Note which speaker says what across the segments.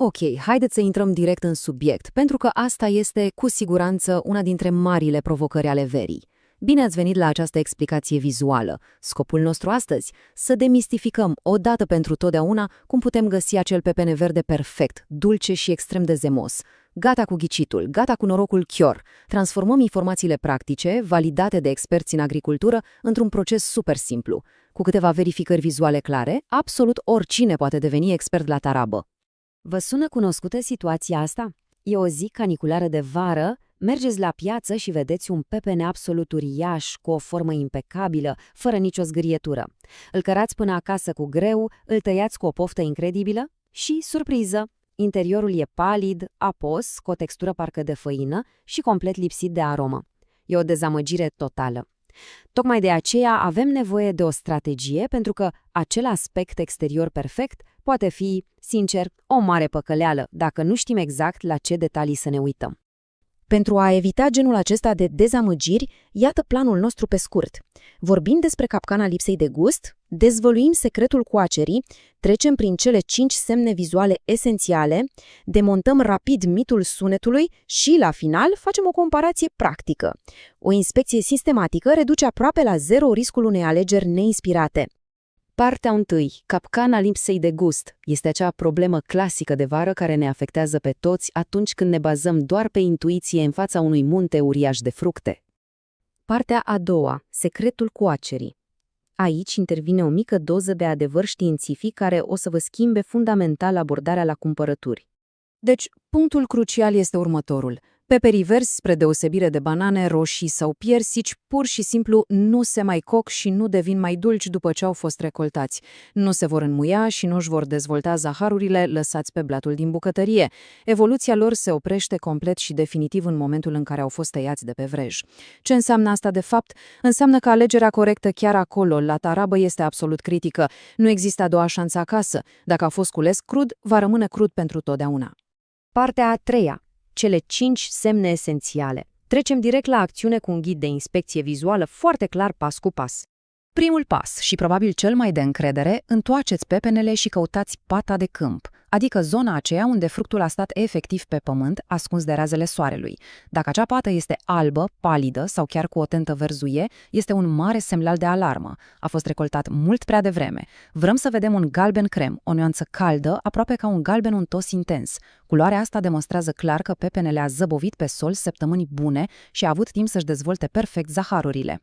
Speaker 1: Ok, haideți să intrăm direct în subiect, pentru că asta este, cu siguranță, una dintre marile provocări ale verii. Bine ați venit la această explicație vizuală. Scopul nostru astăzi? Să demistificăm, odată pentru totdeauna, cum putem găsi acel pepene verde perfect, dulce și extrem de zemos. Gata cu ghicitul, gata cu norocul chior. Transformăm informațiile practice, validate de experți în agricultură, într-un proces super simplu. Cu câteva verificări vizuale clare, absolut oricine poate deveni expert la tarabă.
Speaker 2: Vă sună cunoscută situația asta? E o zi caniculară de vară, mergeți la piață și vedeți un pepene absolut uriaș, cu o formă impecabilă, fără nicio zgârietură. Îl cărați până acasă cu greu, îl tăiați cu o poftă incredibilă și, surpriză, interiorul e palid, apos, cu o textură parcă de făină și complet lipsit de aromă. E o dezamăgire totală. Tocmai de aceea avem nevoie de o strategie, pentru că acel aspect exterior perfect poate fi, sincer, o mare păcăleală dacă nu știm exact la ce detalii să ne uităm.
Speaker 1: Pentru a evita genul acesta de dezamăgiri, iată planul nostru pe scurt. Vorbind despre capcana lipsei de gust, dezvăluim secretul coacerii, trecem prin cele 5 semne vizuale esențiale, demontăm rapid mitul sunetului și, la final, facem o comparație practică. O inspecție sistematică reduce aproape la zero riscul unei alegeri neinspirate. Partea 1. Capcana lipsei de gust este acea problemă clasică de vară care ne afectează pe toți atunci când ne bazăm doar pe intuiție în fața unui munte uriaș de fructe. Partea a doua. Secretul coacerii. Aici intervine o mică doză de adevăr științific care o să vă schimbe fundamental abordarea la cumpărături. Deci, punctul crucial este următorul. Peperii verzi, spre deosebire de banane, roșii sau piersici, pur și simplu nu se mai coc și nu devin mai dulci după ce au fost recoltați. Nu se vor înmuia și nu își vor dezvolta zaharurile lăsați pe blatul din bucătărie. Evoluția lor se oprește complet și definitiv în momentul în care au fost tăiați de pe vrej. Ce înseamnă asta de fapt? Înseamnă că alegerea corectă chiar acolo, la tarabă, este absolut critică. Nu există a doua șansă acasă. Dacă a fost cules crud, va rămâne crud pentru totdeauna.
Speaker 2: Partea a treia. Cele 5 semne esențiale. Trecem direct la acțiune cu un ghid de inspecție vizuală foarte clar pas cu pas.
Speaker 1: Primul pas, și probabil cel mai de încredere, întoarceți pepenele și căutați pata de câmp, adică zona aceea unde fructul a stat efectiv pe pământ, ascuns de razele soarelui. Dacă acea pată este albă, palidă sau chiar cu o tentă verzuie, este un mare semnal de alarmă. A fost recoltat mult prea devreme. Vrem să vedem un galben crem, o nuanță caldă, aproape ca un galben untos intens. Culoarea asta demonstrează clar că pepenele a zăbovit pe sol săptămâni bune și a avut timp să-și dezvolte perfect zaharurile.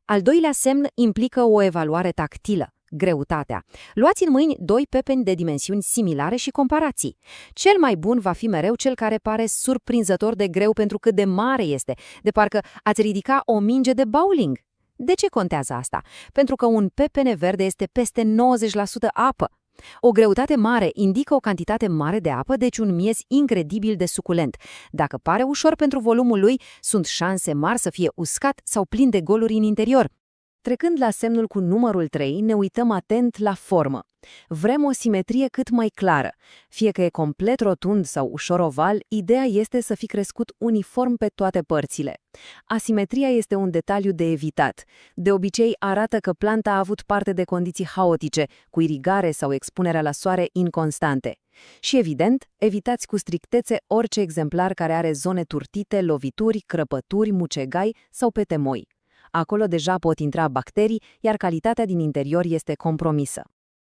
Speaker 2: Al doilea semn implică o evaluare tactilă, greutatea. Luați în mâini 2 pepeni de dimensiuni similare și comparații. Cel mai bun va fi mereu cel care pare surprinzător de greu pentru cât de mare este, de parcă ați ridica o minge de bowling. De ce contează asta? Pentru că un pepene verde este peste 90% apă. O greutate mare indică o cantitate mare de apă, deci un miez incredibil de suculent. Dacă pare ușor pentru volumul lui, sunt șanse mari să fie uscat sau plin de goluri în interior. Trecând la semnul cu numărul 3, ne uităm atent la formă. Vrem o simetrie cât mai clară. Fie că e complet rotund sau ușor oval, ideea este să fie crescut uniform pe toate părțile. Asimetria este un detaliu de evitat. De obicei arată că planta a avut parte de condiții haotice, cu irigare sau expunerea la soare inconstante. Și evident, evitați cu strictețe orice exemplar care are zone turtite, lovituri, crăpături, mucegai sau pete moi. Acolo deja pot intra bacterii, iar calitatea din interior este compromisă.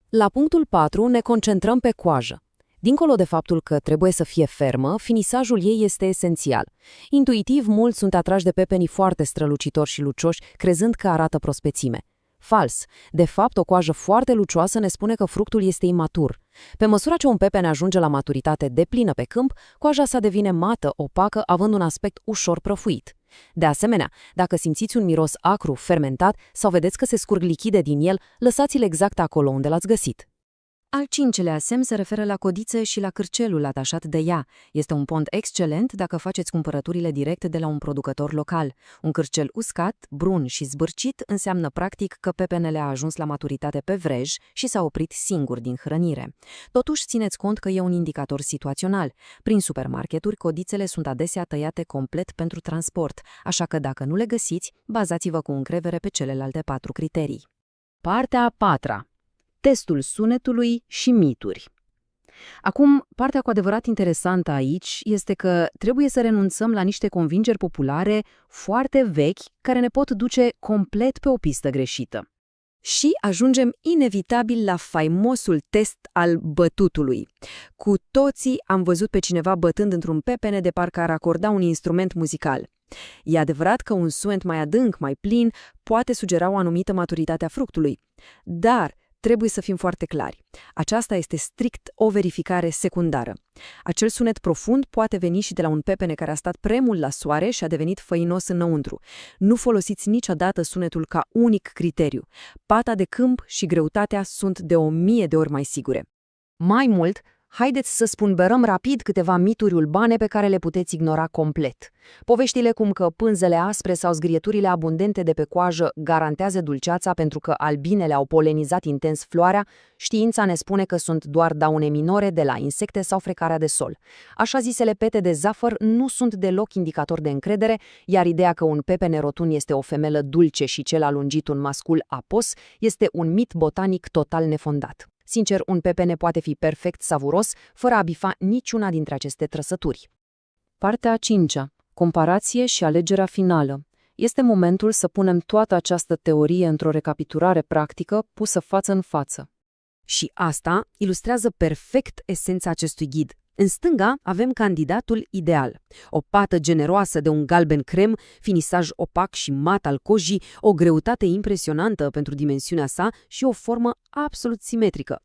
Speaker 1: La punctul 4 ne concentrăm pe coajă. Dincolo de faptul că trebuie să fie fermă, finisajul ei este esențial. Intuitiv, mulți sunt atrași de pepenii foarte strălucitori și lucioși, crezând că arată prospețime. Fals. De fapt, o coajă foarte lucioasă ne spune că fructul este imatur. Pe măsură ce un pepene ajunge la maturitate deplină pe câmp, coaja sa devine mată, opacă, având un aspect ușor prăfuit. De asemenea, dacă simțiți un miros acru, fermentat sau vedeți că se scurg lichide din el, lăsați-l exact acolo unde l-ați găsit.
Speaker 2: Al 5-lea semn se referă la codiță și la cârcelul atașat de ea. Este un pont excelent dacă faceți cumpărăturile direct de la un producător local. Un cârcel uscat, brun și zbârcit înseamnă practic că pepenele a ajuns la maturitate pe vrej și s-a oprit singur din hrănire. Totuși, țineți cont că e un indicator situațional. Prin supermarketuri, codițele sunt adesea tăiate complet pentru transport, așa că dacă nu le găsiți, bazați-vă cu încredere pe celelalte 4 criterii.
Speaker 1: Partea a 4-a. Testul sunetului și mituri. Acum, partea cu adevărat interesantă aici este că trebuie să renunțăm la niște convingeri populare foarte vechi care ne pot duce complet pe o pistă greșită.
Speaker 2: Și ajungem inevitabil la faimosul test al bătutului. Cu toții am văzut pe cineva bătând într-un pepene de parcă ar acorda un instrument muzical. E adevărat că un sunet mai adânc, mai plin, poate sugera o anumită maturitate a fructului. Dar trebuie să fim foarte clari. Aceasta este strict o verificare secundară. Acel sunet profund poate veni și de la un pepene care a stat prea mult la soare și a devenit făinos înăuntru. Nu folosiți niciodată sunetul ca unic criteriu. Pata de câmp și greutatea sunt de 1000 de ori mai sigure. Mai mult, haideți să spulberăm rapid câteva mituri urbane pe care le puteți ignora complet. Poveștile cum că pânzele aspre sau zgrieturile abundente de pe coajă garantează dulceața pentru că albinele au polenizat intens floarea, știința ne spune că sunt doar daune minore de la insecte sau frecarea de sol. Așa zisele pete de zahăr nu sunt deloc indicator de încredere, iar ideea că un pepene rotund este o femelă dulce și cel alungit un mascul apos este un mit botanic total nefondat. Sincer, un pepene poate fi perfect savuros, fără a bifa niciuna dintre aceste trăsături.
Speaker 1: Partea a 5-a. Comparație și alegerea finală. Este momentul să punem toată această teorie într-o recapitulare practică pusă față în față.
Speaker 2: Și asta ilustrează perfect esența acestui ghid. În stânga avem candidatul ideal. O pată generoasă de un galben crem, finisaj opac și mat al cojii, o greutate impresionantă pentru dimensiunea sa și o formă absolut simetrică.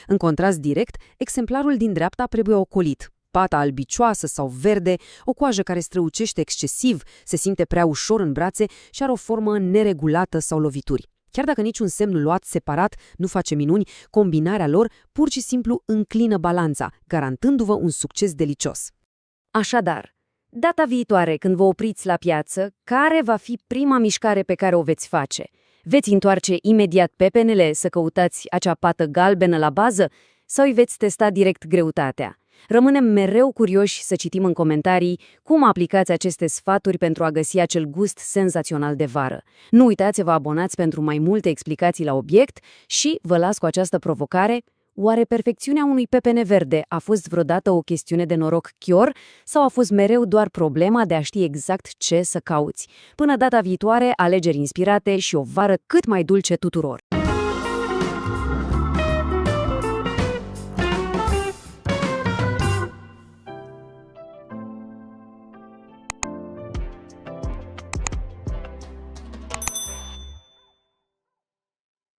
Speaker 2: În contrast direct, exemplarul din dreapta trebuie ocolit. Pata albicioasă sau verde, o coajă care strălucește excesiv, se simte prea ușor în brațe și are o formă neregulată sau lovituri. Chiar dacă niciun semn luat separat nu face minuni, combinarea lor pur și simplu înclină balanța, garantându-vă un succes delicios. Așadar, data viitoare când vă opriți la piață, care va fi prima mișcare pe care o veți face? Veți întoarce imediat pepenele să căutați acea pată galbenă la bază sau îi veți testa direct greutatea? Rămânem mereu curioși să citim în comentarii cum aplicați aceste sfaturi pentru a găsi acel gust senzațional de vară. Nu uitați să vă abonați pentru mai multe explicații la obiect și vă las cu această provocare. Oare perfecțiunea unui pepene verde a fost vreodată o chestiune de noroc chior sau a fost mereu doar problema de a ști exact ce să cauți? Până data viitoare, alegeri inspirate și o vară cât mai dulce tuturor!